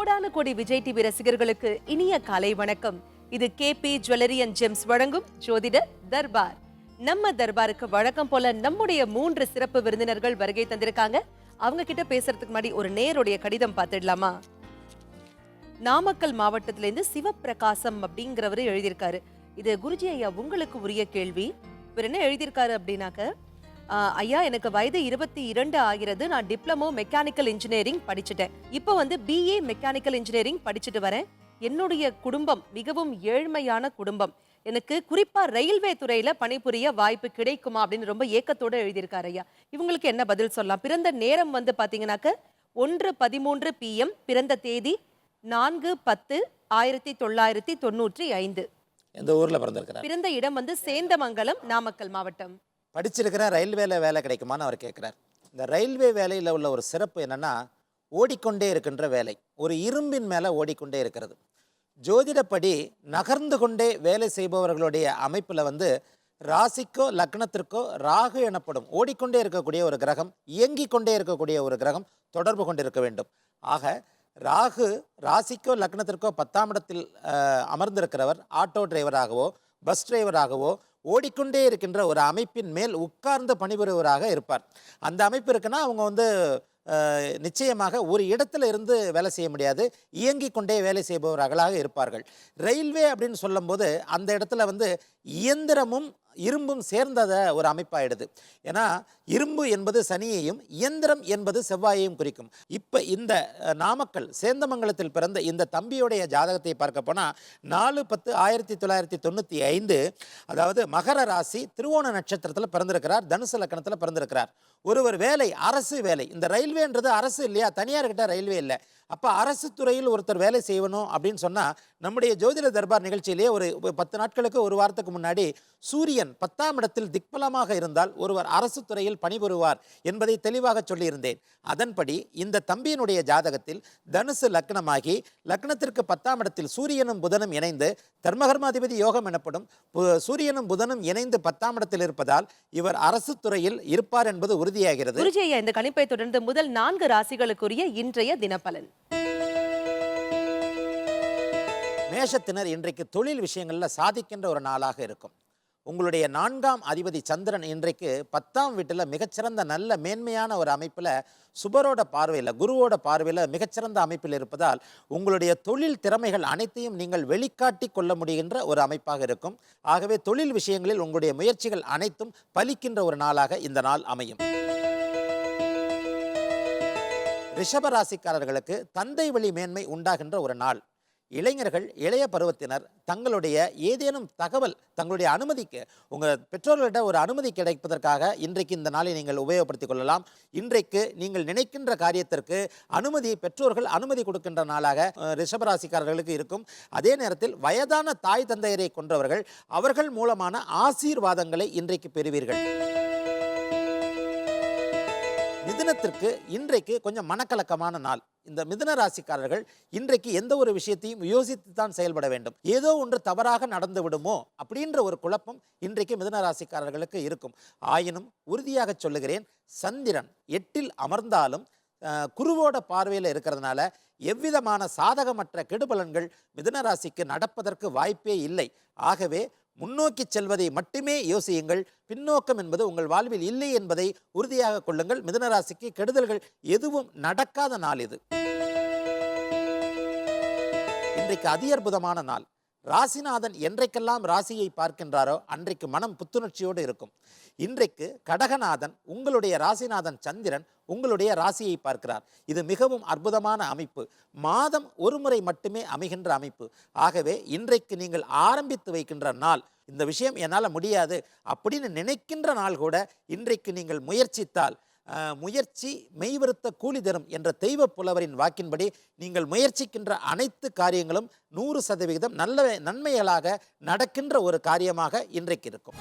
கோடானு கோடி விஜய் டிவி ரசிகர்களுக்கு இனிய காலை வணக்கம். இது கேபி ஜுவல்லரி அண்ட் ஜெம்ஸ் வழங்கும் ஜோதிட தர்பார். நம்ம தர்பாருக்கு வழக்கம் போல நம்முடைய 3 சிறப்பு விருந்தினர்கள் வருகை தந்திருக்காங்க. அவங்க கிட்ட பேசுறதுக்கு முன்னாடி ஒரு நேருடைய கடிதம் பார்த்துடலாமா? நாமக்கல் மாவட்டத்திலிருந்து சிவப்பிரகாசம் அப்படிங்கிறவரு எழுதியிருக்காரு. இது குருஜி ஐயா உங்களுக்கு உரிய கேள்வி. இவர் என்ன எழுதியிருக்காரு அப்படின்னாக்க, ஐயா எனக்கு வயது 22 ஆகிறது. நான் டிப்ளமோ மெக்கானிக்கல் இன்ஜினியரிங் படிச்சுட்டேன். இப்போ பிஏ மெக்கானிக்கல் இன்ஜினியரிங் படிச்சுட்டு வரேன். என்னுடைய குடும்பம் மிகவும் ஏழ்மையான குடும்பம். எனக்கு குறிப்பா ரயில்வே துறையில பணிபுரிய வாய்ப்பு கிடைக்குமா அப்படின்னு ரொம்ப ஏக்கத்தோட எழுதியிருக்காரு ஐயா. இவங்களுக்கு என்ன பதில் சொல்லலாம்? பிறந்த நேரம் பாத்தீங்கன்னாக்க 1:13 PM, பிறந்த தேதி 4/10/1995. எந்த ஊர்ல பிறந்திருக்கிறார்? பிறந்த இடம் சேந்தமங்கலம், நாமக்கல் மாவட்டம். படிச்சிருக்கிறேன், ரயில்வேல வேலை கிடைக்குமான்னு அவர் கேட்குறார். இந்த ரயில்வே வேலையில் உள்ள ஒரு சிறப்பு என்னென்னா, ஓடிக்கொண்டே இருக்கின்ற வேலை, ஒரு இரும்பின் மேலே ஓடிக்கொண்டே இருக்கிறது. ஜோதிடப்படி நகர்ந்து கொண்டே வேலை செய்பவர்களுடைய அமைப்பில் ராசிக்கோ லக்னத்திற்கோ ராகு எனப்படும் ஓடிக்கொண்டே இருக்கக்கூடிய ஒரு கிரகம், இயங்கிக் கொண்டே இருக்கக்கூடிய ஒரு கிரகம் தொடர்பு கொண்டிருக்க வேண்டும். ஆக ராகு ராசிக்கோ லக்னத்திற்கோ 10ஆம் இடத்தில் அமர்ந்திருக்கிறவர் ஆட்டோ டிரைவராகவோ பஸ் டிரைவராகவோ ஓடிக்கொண்டே இருக்கின்ற ஒரு அமைப்பின் மேல் உட்கார்ந்து பணிபுரிவராக இருப்பார். அந்த அமைப்பு இருக்குன்னா அவங்க நிச்சயமாக ஒரு இடத்துல இருந்து வேலை செய்ய முடியாது, இயங்கிக் கொண்டே வேலை செய்பவர்களாக இருப்பார்கள். ரயில்வே அப்படின்னு சொல்லும்போது அந்த இடத்துல இயந்திரமும் இரும்பும் சேர்ந்தத ஒரு அமைப்பாயிடுது. ஏன்னா இரும்பு என்பது சனியையும் இயந்திரம் என்பது செவ்வாயையும் குறிக்கும். இப்போ இந்த நாமக்கல் சேந்தமங்கலத்தில் பிறந்த இந்த தம்பியுடைய ஜாதகத்தை பார்க்க போனால் 4/10/1995, அதாவது மகர ராசி திருவோண நட்சத்திரத்தில் பிறந்திருக்கிறார், தனுசு லக்கணத்தில் பிறந்திருக்கிறார். ஒருவர் வேலை, அரசு வேலை, இந்த ரயில்வேன்றது அரசு இல்லையா, தனியார்கிட்ட ரயில்வே இல்லை. அப்போ அரசு துறையில் ஒருத்தர் வேலை செய்யணும் அப்படின்னு சொன்னால், நம்முடைய ஜோதிட தர்பார் நிகழ்ச்சியிலேயே ஒரு 10 நாட்களுக்கு ஒரு வாரத்துக்கு முன்னாடி சூரியன் 10ஆம் இடத்தில் திக்பலமாக இருந்தால் ஒருவர் அரசு துறையில் பணிபுரிவார் என்பதை தெளிவாக சொல்லியிருந்தேன். அதன்படி இந்த தம்பியினுடைய ஜாதகத்தில் தனுசு லக்னமாகி லக்னத்திற்கு 10ஆம் இடத்தில் சூரியனும் புதனும் இணைந்து தர்மகர்மாதிபதி யோகம் எனப்படும் சூரியனும் புதனும் இணைந்து 10ஆம் இடத்தில் இருப்பதால் இவர் அரசு துறையில் இருப்பார் என்பது உறுதியாகிறது. இந்த கணிப்பை தொடர்ந்து முதல் 4 ராசிகளுக்குரிய இன்றைய தினப்பலன். மேஷத்தினர் இன்றைக்கு தொழில் விஷயங்களில் சாதிக்கின்ற ஒரு நாளாக இருக்கும். உங்களுடைய 4ஆம் அதிபதி சந்திரன் இன்றைக்கு 10ஆம் வீட்டில் மிகச்சிறந்த நல்ல மேன்மையான ஒரு அமைப்பில் சுபரோட பார்வையில் குருவோட பார்வையில் மிகச்சிறந்த அமைப்பில் இருப்பதால் உங்களுடைய தொழில் திறமைகள் அனைத்தையும் நீங்கள் வெளிக்காட்டி கொள்ள முடிகின்ற ஒரு அமைப்பாக இருக்கும். ஆகவே தொழில் விஷயங்களில் உங்களுடைய முயற்சிகள் அனைத்தும் பலிக்கின்ற ஒரு நாளாக இந்த நாள் அமையும். ரிஷபராசிக்காரர்களுக்கு தந்தை வழி மேன்மை உண்டாகின்ற ஒரு நாள். இளைஞர்கள், இளைய பருவத்தினர் தங்களுடைய ஏதேனும் தகவல், தங்களுடைய அனுமதிக்கு உங்கள் பெற்றோர்களிட ஒரு அனுமதி கிடைப்பதற்காக இன்றைக்கு இந்த நாளை நீங்கள் உபயோகப்படுத்திக் கொள்ளலாம். இன்றைக்கு நீங்கள் நினைக்கின்ற காரியத்திற்கு பெற்றோர்கள் அனுமதி கொடுக்கின்ற நாளாக ரிஷபராசிக்காரர்களுக்கு இருக்கும். அதே நேரத்தில் வயதான தாய் தந்தையரை கொன்றவர்கள், அவர்கள் மூலமான ஆசீர்வாதங்களை இன்றைக்கு பெறுவீர்கள். மிதுனத்திற்கு இன்றைக்கு கொஞ்சம் மனக்கலக்கமான நாள். இந்த மிதுன ராசிக்காரர்கள் இன்றைக்கு எந்த ஒரு விஷயத்தையும் யோசித்து தான் செயல்பட வேண்டும். ஏதோ ஒன்று தவறாக நடந்து விடுமோ அப்படின்ற ஒரு குழப்பம் இன்றைக்கு மிதுன ராசிக்காரர்களுக்கு இருக்கும். ஆயினும் உறுதியாக சொல்லுகிறேன், சந்திரன் 8இல் அமர்ந்தாலும் குருவோட பார்வையில் இருக்கிறதுனால எவ்விதமான சாதகமற்ற கெடுபலன்கள் மிதுன ராசிக்கு நடப்பதற்கு வாய்ப்பே இல்லை. ஆகவே முன்னோக்கி செல்வதை மட்டுமே யோசியுங்கள். பின்னோக்கம் என்பது உங்கள் வாழ்வில் இல்லை என்பதை உறுதியாக கொள்ளுங்கள். மிதுன ராசிக்கு கெடுதல்கள் எதுவும் நடக்காத நாள் இது. இன்றைக்கு அதி-அற்புதமான நாள். ராசிநாதன் என்றைக்கெல்லாம் ராசியை பார்க்கின்றாரோ அன்றைக்கு மனம் புத்துணர்ச்சியோடு இருக்கும். இன்றைக்கு கடகநாதன், உங்களுடைய ராசிநாதன் சந்திரன் உங்களுடைய ராசியை பார்க்கிறார். இது மிகவும் அற்புதமான அமைப்பு. மாதம் ஒரு முறை மட்டுமே அமைகின்ற அமைப்பு. ஆகவே இன்றைக்கு நீங்கள் ஆரம்பித்து வைக்கின்ற நாள், இந்த விஷயம் என்னால் முடியாது அப்படின்னு நினைக்கின்ற நாள் கூட இன்றைக்கு நீங்கள் முயற்சித்தால் முயற்சி மெய்வருத்த கூலி தரும் என்ற தெய்வ புலவரின் வாக்கின்படி நீங்கள் முயற்சிக்கின்ற அனைத்து காரியங்களும் 100% நல்ல நன்மைகளாக நடக்கின்ற ஒரு காரியமாக இன்றைக்கு இருக்கும்.